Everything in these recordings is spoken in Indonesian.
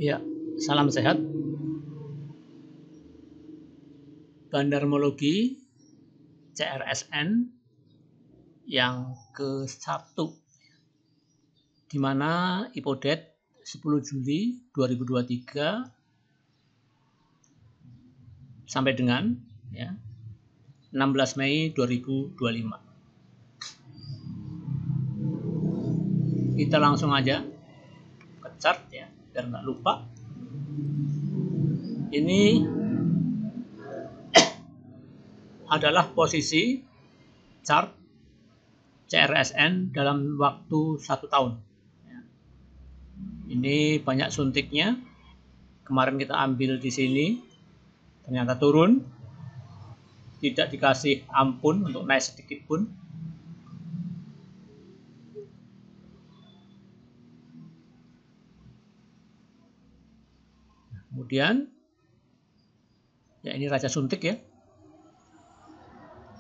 Ya, salam sehat. Bandarmologi CRSN yang ke-1, di mana IPODET 10 Juli 2023 sampai dengan 16 Mei 2025. Kita langsung aja ke chart ya, biar nggak lupa. Ini adalah posisi chart CRSN dalam waktu 1 tahun. Ini banyak suntiknya. Kemarin kita ambil di sini, ternyata turun, tidak dikasih ampun untuk naik sedikit pun. Kemudian, ya ini raja suntik ya.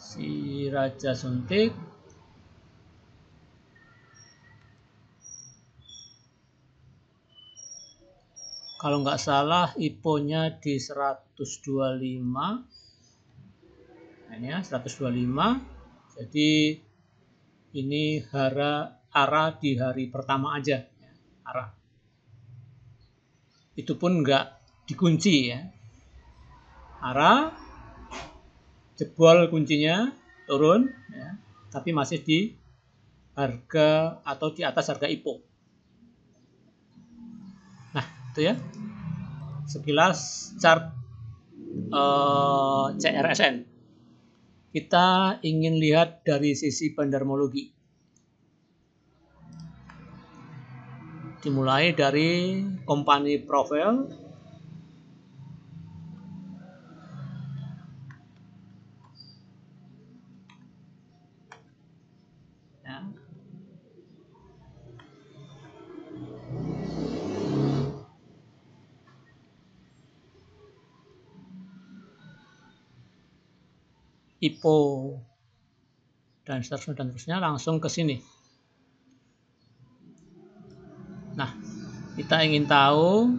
Si raja suntik kalau nggak salah IPO-nya di 125. Nah, ini ya 125. Jadi ini arah di hari pertama aja ya, arah. Itu pun nggak dikunci ya. Arah jebol kuncinya turun ya, tapi masih di harga atau di atas harga IPO. Nah, itu ya sekilas chart CRSN. Kita ingin lihat dari sisi bandarmologi. Dimulai dari company profile. Ya. IPO dan seterusnya langsung ke sini. Nah, kita ingin tahu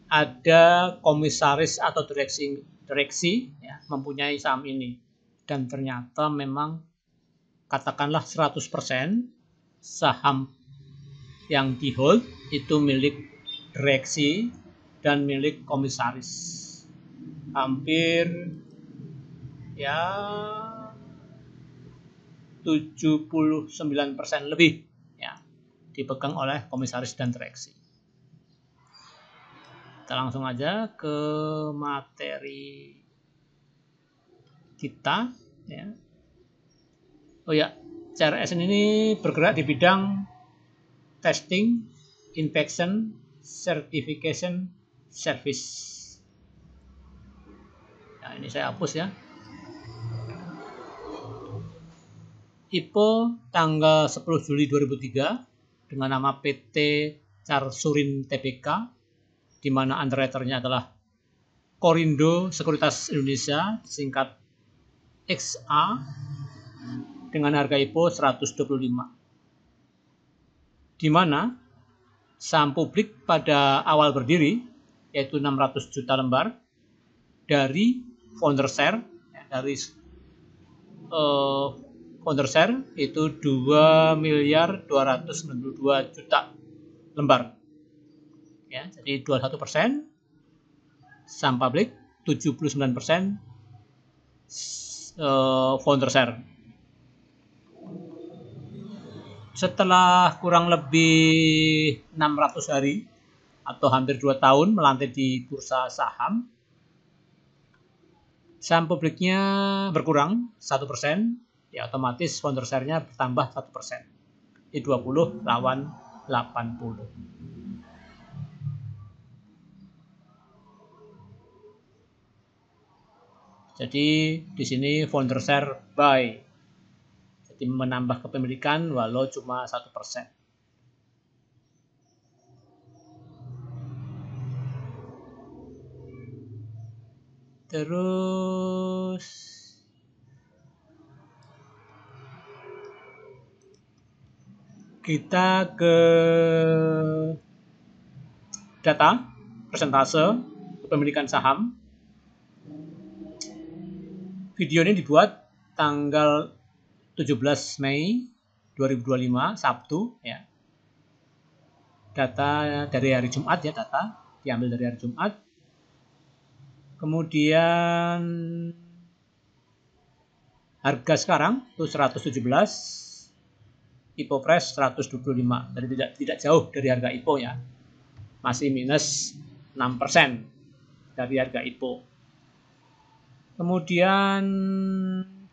ada komisaris atau direksi ya, mempunyai saham ini, dan ternyata memang katakanlah 100% saham yang di hold itu milik direksi dan milik komisaris. Hampir ya 79% lebih ya dipegang oleh komisaris dan direksi. Kita langsung aja ke materi kita ya. Oh ya, CRSN ini bergerak di bidang testing, inspection, certification, service. Nah, ini saya hapus ya. IPO tanggal 10 Juli 2003 dengan nama PT Carsurin Tbk, di mana underwriternya adalah Korindo Sekuritas Indonesia, singkat XA, dengan harga IPO 125. Di mana saham publik pada awal berdiri yaitu 600 juta lembar dari founder share, dari founder share itu 2.292 juta lembar ya, jadi 21%, saham publik 79% founder share. Setelah kurang lebih 600 hari atau hampir 2 tahun melantai di bursa saham, saham publiknya berkurang 1%, ya otomatis founder share-nya bertambah 1%. Di 20 lawan 80. Jadi di sini founder share buy. Jadi menambah kepemilikan walau cuma 1%. Terus kita ke data persentase kepemilikan saham. Video ini dibuat tanggal 17 Mei 2025 Sabtu ya. Data dari hari Jumat ya, data diambil dari hari Jumat. Kemudian harga sekarang itu 117, IPO Press 125. Jadi tidak jauh dari harga IPO ya. Masih minus 6% dari harga IPO. Kemudian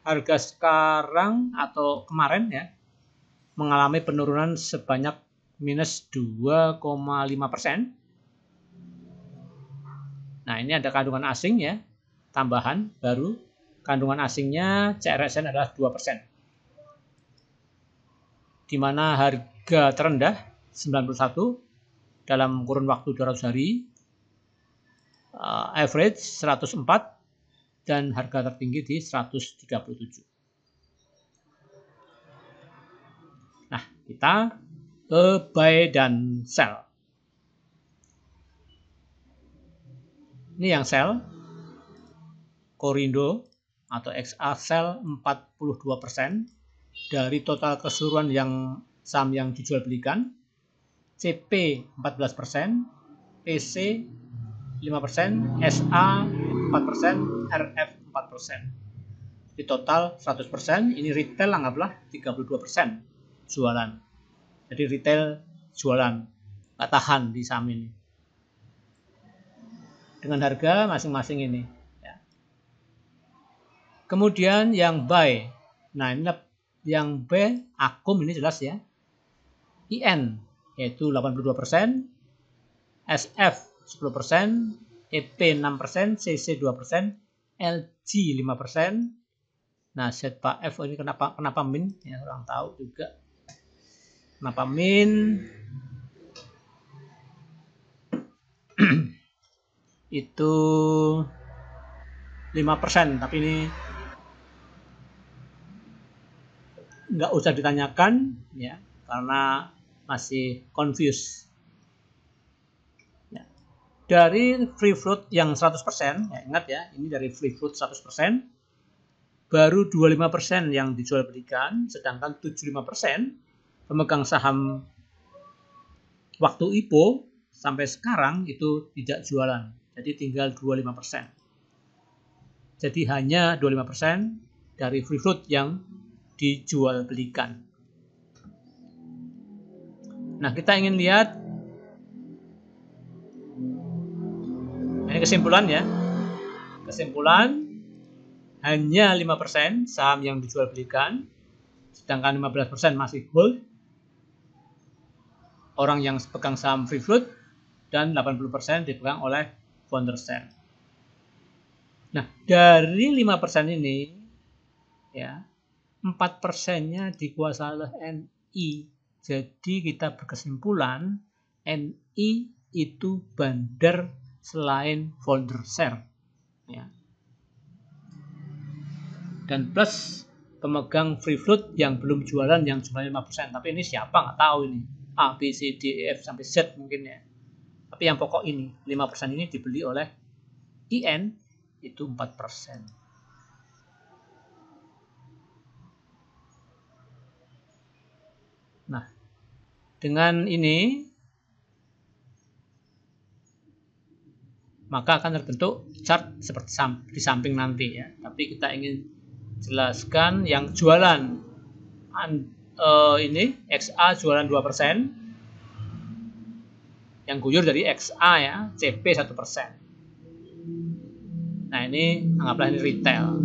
harga sekarang atau kemarin ya mengalami penurunan sebanyak minus 2,5%. Nah, ini ada kandungan asing ya, tambahan baru. Kandungan asingnya CRSN adalah 2%. Di mana harga terendah 91 dalam kurun waktu 200 hari, average 104, dan harga tertinggi di 137. Nah, kita ke buy dan sell. Ini yang sell, Korindo atau XA sell 42% dari total keseluruhan yang saham yang dijual belikan. CP 14%, PC 5%, SA 4%, RF 4%. Di total 100%, ini retail anggaplah 32% jualan. Jadi retail jualan, nggak tahan di saham ini. Dengan harga masing-masing ini. Ya. Kemudian yang buy. Nah, ini yang buy Akum ini jelas ya. IN yaitu 82%, SF 10%, EP 6%, CC 2%, LG 5%. Nah, ZPA F ini kenapa min? Ya, orang tahu juga. Kenapa min? Itu 5%, tapi ini nggak usah ditanyakan ya, karena masih confused. Ya. Dari free float yang 100%, ya ingat ya, ini dari free float 100%, baru 25% yang dijual belikan, sedangkan 75% pemegang saham waktu IPO sampai sekarang itu tidak jualan. Jadi tinggal 25%. Jadi hanya 25% dari free float yang dijual belikan. Nah, kita ingin lihat ini kesimpulan ya. Kesimpulan hanya 5% saham yang dijual belikan, sedangkan 15% masih hold. Orang yang pegang saham free float dan 80% dipegang oleh founder share. Nah, dari 5% ini ya, 4%-nya dikuasai oleh NI. Jadi kita berkesimpulan NI itu bandar selain founder share. Ya. Dan plus pemegang free float yang belum jualan yang jumlahnya 5%. Tapi ini siapa nggak tahu ini. A, B, C, D, E, F sampai Z mungkin ya. Tapi yang pokok ini 5% ini dibeli oleh IN itu 4%. Nah, dengan ini maka akan terbentuk chart seperti di samping nanti ya. Tapi kita ingin jelaskan yang jualan ini XA jualan 2%. Yang guyur dari XA ya, CP 1%. Nah, ini anggaplah ini retail.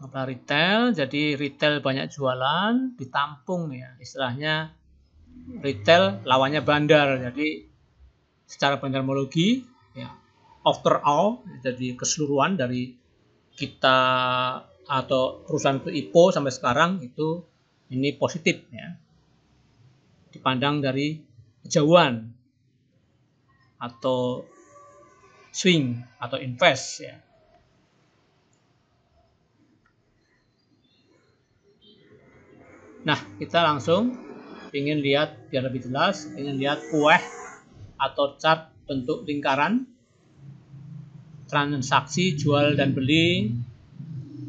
Anggaplah retail, jadi retail banyak jualan, ditampung ya. Istilahnya retail lawannya bandar. Jadi secara bandarmologi ya, after all, jadi keseluruhan dari kita atau perusahaan itu IPO sampai sekarang itu ini positif ya. Dipandang dari kejauhan atau swing atau invest ya. Nah, kita langsung ingin lihat biar lebih jelas, ingin lihat kueh atau chart bentuk lingkaran transaksi jual dan beli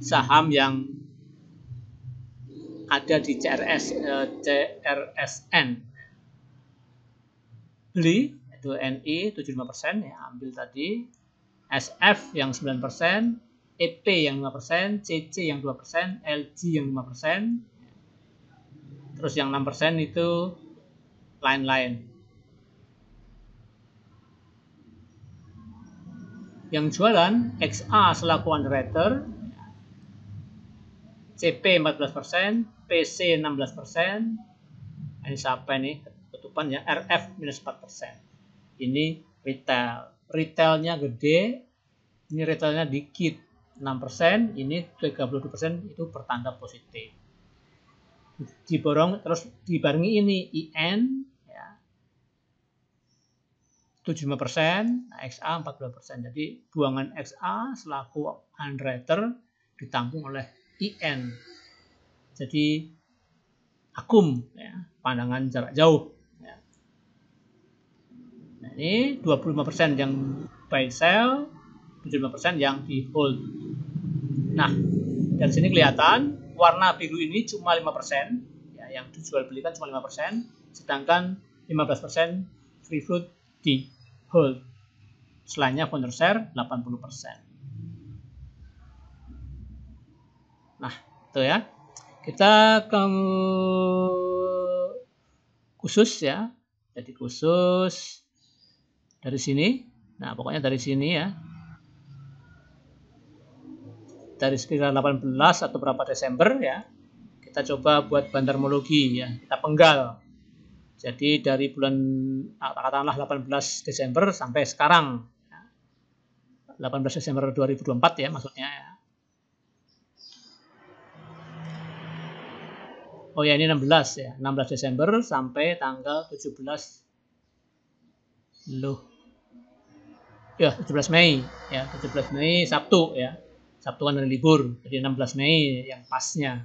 saham yang ada di CRSN. Beli itu NI 75% ya, ambil tadi. SF yang 9%, EP yang 5%, CC yang 2%, LG yang 5%, terus yang 6% itu lain-lain. Yang jualan XA selaku underwriter, CP 14%, PC 16%, ini siapa ini? Tutupan ya, RF minus 4%. Ini retail. Retailnya gede, ini retailnya dikit 6%, ini 32%, itu pertanda positif. Diborong terus dibarengi ini IN ya 75%, XA 14%. Jadi buangan XA selaku underwriter ditampung oleh IN. Jadi akum ya, pandangan jarak jauh ya. Nah, ini 25% yang buy sell, 75% yang di hold. Nah, dari sini kelihatan warna biru ini cuma 5%, ya, yang dijual belikan cuma 5%, sedangkan 15% free float di hold. Selainnya founder share 80%. Nah, itu ya. Kita ke khusus ya. Jadi khusus dari sini. Nah, pokoknya dari sini ya. Dari sekitar 18 atau berapa Desember ya. Kita coba buat bandarmologi ya. Kita penggal. Jadi dari bulan katakanlah 18 Desember sampai sekarang. 18 Desember 2024 ya maksudnya ya. Oh ya, ini 16 ya. 16 Desember sampai tanggal 17 ya 17 Mei ya, 17 Mei Sabtu ya. Sabtu kan ada libur. Jadi 16 Mei yang pasnya.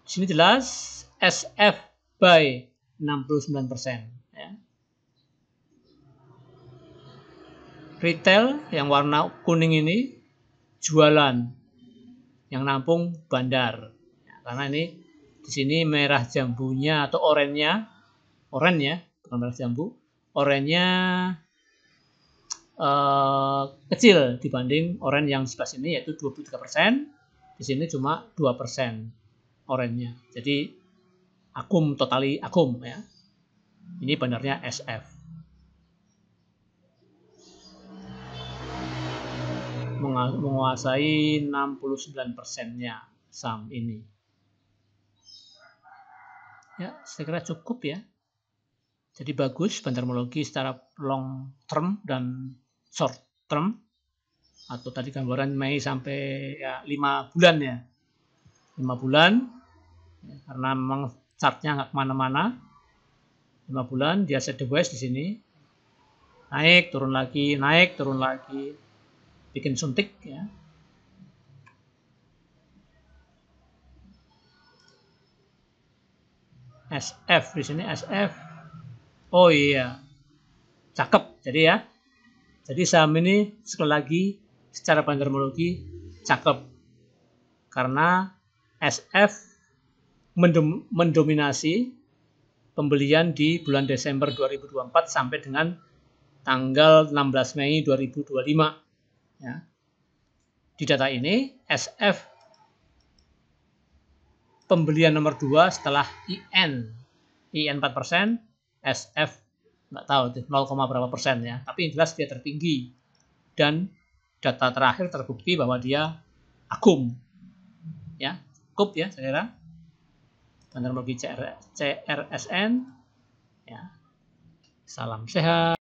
Di sini jelas SF by 69% ya. Retail yang warna kuning ini jualan, yang nampung bandar. Ya, karena ini di sini merah jambunya atau orennya, orennya bukan merah jambu, orennya kecil dibanding oren yang sebelah sini yaitu 23%. Di sini cuma 2% orennya. Jadi akum, totali akum ya. Ini bandarnya SF. Menguasai 69%-nya saham ini. Ya, saya kira cukup ya. Jadi bagus bandarmologi secara long term dan short term. Atau tadi gambaran Mei sampai ya 5 bulan ya. 5 bulan. Ya, karena memang chartnya nggak kemana-mana. 5 bulan dia sideways di sini. Naik, turun lagi, naik, turun lagi. Bikin suntik ya. SF di sini SF. Oh iya. Cakep. Jadi ya. Jadi saham ini sekali lagi secara bandarmologi cakep. Karena SF mendominasi pembelian di bulan Desember 2024 sampai dengan tanggal 16 Mei 2025. Ya. Di data ini, SF pembelian nomor 2 setelah IN 4%, SF nggak tahu 0, berapa persen ya. Tapi jelas dia tertinggi. Dan data terakhir terbukti bahwa dia akum. Ya, cukup ya saya kira. Bandarmologi CRSN. Ya. Salam sehat.